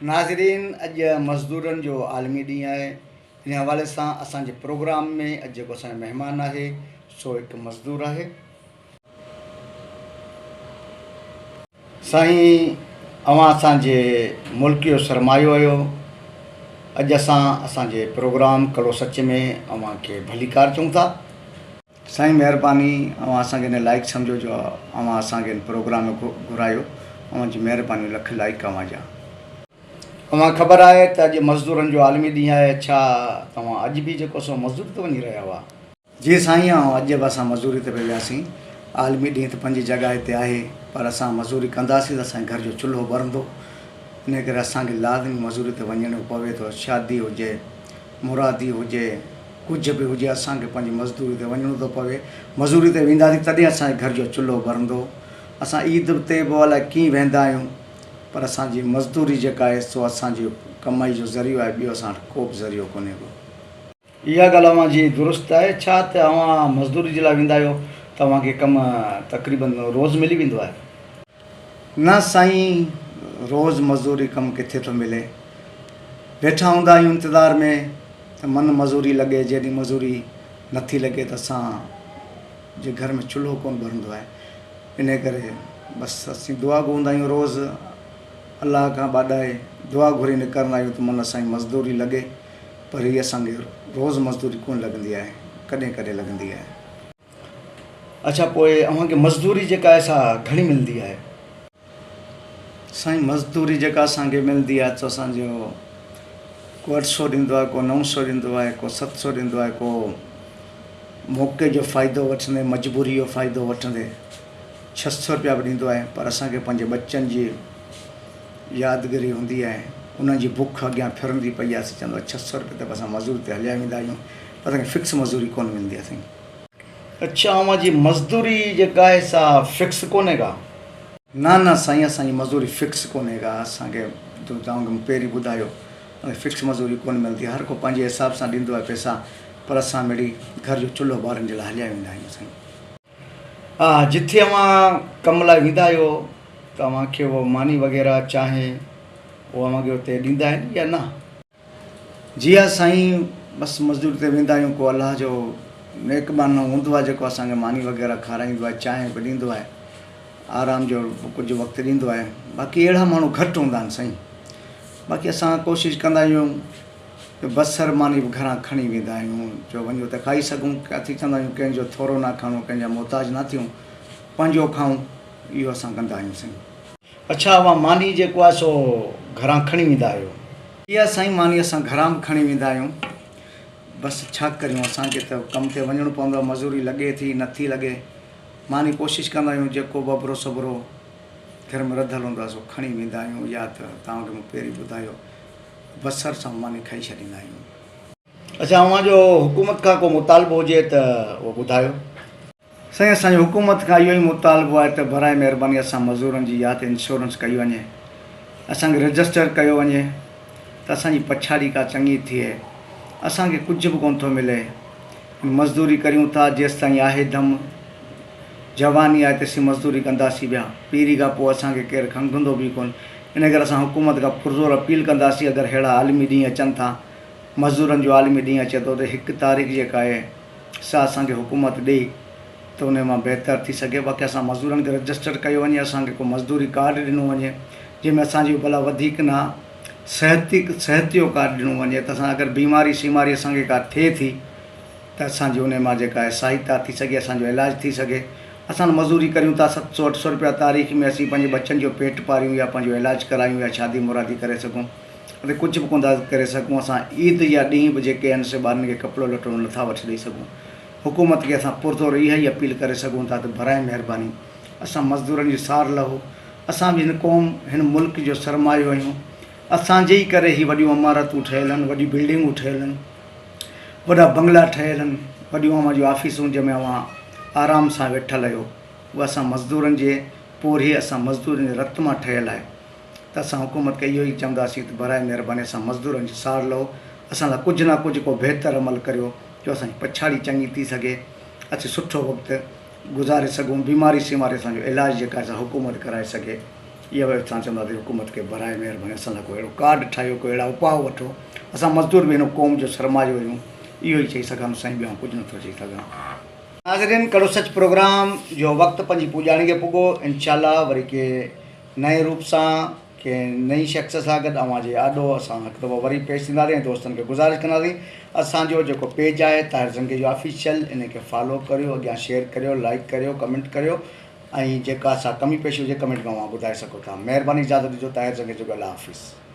नाज़रीन, अॼु मज़दूरनि जो आलमी ॾींहुं आहे। इन हवाले सां असांजे प्रोग्राम में अॼु जेको असांजो महिमान आहे सो हिकु मज़दूर आहे। साईं, अवां असांजे मुल्क जो सरमायो आहियो। अॼु असांजे प्रोग्राम कड़ो सच में अव्हांखे भलीकार चऊं था। साईं महिरबानी, अव्हां असांखे हिन लाइक़ु सम्झो जो अव्हां असांखे हिन प्रोग्राम में घुरायो। अव्हांजी महिरबानी लख लाइक़ अव्हां जा। तव्हां ख़बर आहे त अॼु मज़दूरनि जो आलमी ॾींहुं आहे। छा तव्हां अॼु बि जेको सो मज़दूरी ते वञी रहिया हुआ? जी साईं, अॼु बि असां मज़दूरी ते पिया वियासीं। आलमी ॾींहुं त पंहिंजी जॻहि ते आहे, पर असां मज़दूरी कंदासीं त असांजे घर जो चुल्हो ॿरंदो। इन करे असांखे लाज़मी मज़दूरी ते वञणो पवे थो। शादी हुजे, मुरादी हुजे, कुझु बि हुजे, असांखे पंहिंजी मज़दूरी ते वञणो थो पवे। मज़दूरी ते वेंदासीं तॾहिं असांजे घर जो चुल्हो ॿरंदो। असां ईद ते बि अलाए कीअं वेंदा आहियूं, पर असांजी मज़दूरी जेका आहे सो असांजी कमाई जो ज़रियो आहे। ॿियो असां वटि को बि ज़रियो कोन्हे को। इहा ॻाल्हि अव्हां जी दुरुस्त आहे। छा त अव्हां मज़दूरी जे लाइ वेंदा आहियो, तव्हांखे कमु तक़रीबन रोज़ु मिली वेंदो आहे? न साईं, रोज़ु मज़दूरी कमु किथे थो मिले। वेठा हूंदा आहियूं इंतज़ार में त मन मज़दूरी लॻे। जॾहिं मज़दूरी नथी लॻे त असांजे घर में चुल्हो कोन ॿरंदो आहे। इन करे बसि असीं दुआ घुरंदा आहियूं रोज़ु, अलाह खां ॿाॾाए दुआ घुरी निकिरंदा आहियूं त मन असांजी मज़दूरी लॻे। पर हीअ असांखे रोज़ु मज़दूरी कोन लॻंदी आहे, कॾहिं कॾहिं लॻंदी आहे। अच्छा, पोइ अव्हांखे मज़दूरी जेका आहे सा घणी मिलंदी आहे? साईं, मज़दूरी जेका असांखे मिलंदी आहे त असांजो को 800 ॾींदो आहे, को 900 ॾींदो आहे, को 700 ॾींदो आहे, को मौक़े जो फ़ाइदो वठंदे, मजबूरी जो फ़ाइदो वठंदे 600 रुपया बि ॾींदो आहे। पर असांखे पंहिंजे बच्चनि जी यादगिरी हूंदी आहे, उन्हनि जी बुख अॻियां फिरंदी पई आहे। असां चवंदो 600 रुपये त असां मज़दूरी ते हलिया वेंदा आहियूं, पर असांखे फ़िक्स मज़दूरी कोन मिलंदी आहे साईं। अच्छा, अव्हांजी मज़दूरी जेका आहे सा फ़िक्स कोन्हे का? न साईं, असांजी मज़दूरी फ़िक्स कोन्हे का। असांखे तव्हांखे पहिरीं ॿुधायो, फ़िक्स मज़दूरी कोन मिलंदी आहे। हर को पंहिंजे हिसाब सां ॾींदो आहे पैसा, पर असां मिड़ी घर जो चुल्हो ॿारनि जे लाइ हलिया वेंदा आहियूं साईं। हा, जिथे अव्हां कम लाइ वेंदा आहियो तव्हांखे उहो मानी वग़ैरह चाहे उहो अव्हांखे हुते ॾींदा आहिनि या न? जी हा साईं, बसि मज़दूरी ते वेंदा आहियूं। को अलाह जो नेकबानो हूंदो आहे जेको असांखे मानी वग़ैरह खाराईंदो आहे, चांहि बि ॾींदो आहे, आराम जो कुझु वक़्तु ॾींदो आहे। बाक़ी अहिड़ा माण्हू घटि हूंदा आहिनि साईं। बाक़ी असां कोशिशि कंदा आहियूं कि बसर मानी बि घरां खणी वेंदा आहियूं, जो वञो त खाई सघूं। किथे चवंदा आहियूं कंहिंजो थोरो न खणूं, कंहिंजा मोहताज न थियूं, पंहिंजो खाऊं, इहो असां कंदा आहियूं साईं। अच्छा, अव्हां मानी जेको आहे सो घरां खणी वेंदा आहियो? इहा साईं, मानी असां घरां बि खणी वेंदा आहियूं। बसि छा करियूं, असांखे त कम ते वञिणो पवंदो आहे। मज़दूरी लॻे थी नथी लॻे, मानी कोशिशि कंदा आहियूं जेको बबरो सबरो घर में रधियलु हूंदो आहे सो खणी वेंदा आहियूं। या त तव्हांखे मूं पहिरीं ॿुधायो, बसर सां मानी खाई छॾींदा आहियूं। अच्छा, अव्हांजो हुकूमत खां को मुतालबो हुजे त उहो ॿुधायो। साईं, असांजी हुकूमत खां इहो ई मुतालबो आहे त बराए महिरबानी असां मज़दूरनि जी या त इंश्योरेंस कई वञे, असांखे रजिस्टर कयो वञे त असांजी पछाड़ी का चङी थिए। असांखे कुझु बि कोन थो मिले। मज़दूरी करियूं था जेसि ताईं आहे दम, जवानी आहे तेसीं मज़दूरी कंदासीं पिया। पीरी खां पोइ असांखे केरु खंघंदो बि कोन। इन करे असां हुकूमत खां पुरज़ोर अपील कंदासीं, अगरि अहिड़ा आलमी ॾींहं अचनि था, मज़दूरनि जो आलमी ॾींहुं अचे थो, त 1 तारीख़ जेका आहे सा असांखे हुकूमत ॾे त उन मां बहितर थी सघे। बाक़ी असां मज़दूरनि खे रजिस्टर कयो वञे, असांखे को मज़दूरी कार्ड ॾिनो वञे जंहिंमें असांजी भला वधीक न सिहत जो कार्ड ॾिनो वञे, त असां अगरि बीमारी सीमारी असांखे का थिए थी त असांजी उन मां जेका आहे सहायता थी सघे, असांजो इलाजु थी सघे। असां मज़दूरी करियूं था 700-800 रुपया तारीख़ में, असीं पंहिंजे बच्चनि जो पेट पारियूं या पंहिंजो इलाजु करायूं या शादी मुरादी करे सघूं, अरे कुझु बि कोन था करे सघूं। असां ईद या ॾींहं बि जेके आहिनि से ॿारनि खे कपिड़ो लटो नथा वठी ॾेई सघूं। हुकूमत खे असां पुरज़ोर इहा ई अपील करे सघूं था त बराए महिरबानी असां मज़दूरनि जी सार लहो। असां बि हिन क़ौम हिन मुल्क जो सरमायो आहियूं। असांजे ई करे ही वॾियूं इमारतूं ठहियल आहिनि, वॾियूं बिल्डिंगूं ठहियल आहिनि, वॾा बंगला ठहियल आहिनि, वॾियूं अव्हां जूं ऑफिसूं जंहिंमें अव्हां आराम सां वेठल आहियो, उहा असां मज़दूरनि जे पोइ असां मज़दूरनि जे रत मां ठहियल आहे। त असां हुकूमत खे इहो ई चवंदासीं त बराए महिरबानी असां मज़दूरनि जी सार लहो। असां लाइ कुझु न कुझु को बहितर अमल करियो जो असांजी पछाड़ी चङी थी सघे, असीं सुठो वक़्तु गुज़ारे सघूं, बीमारी सीमारी असांजो इलाजु जेका असां हुकूमत कराए सघे। इहा वरी असां चवंदासीं हुकूमत खे बराए महिरबानी असां लाइ कोई अहिड़ो कार्ड ठाहियो, कोई अहिड़ा उपाउ वठो। असां मज़दूर बि हिन क़ौम जो सरमायो आहियूं, इहो ई चई सघां साईं, ॿियो कुझु नथो चई सघां। नाज़रीन, कड़ो सच प्रोग्राम जो वक़्तु पंहिंजी पुॼाणी खे पुॻो। इंशाअल्लाह वरी के नए रूप सां के नई शख़्स सां गॾु अव्हांजे आॾो असां हिकु दफ़ो वरी पेश थींदासीं। दोस्तनि खे गुज़ारिश कंदासीं असांजो जेको पेज आहे ताहिर ज़ंगी जो ऑफिशियल, इन खे फॉलो करियो, अॻियां शेयर करियो, लाइक करियो, कमेंट करियो, ऐं जेका असां कमी पेशी हुजे कमेंट में अव्हां ॿुधाए सघो था। महिरबानी, इजाज़त ॾिजो। ताहिर ज़ंगी जो अल्लाह हाफ़िज़।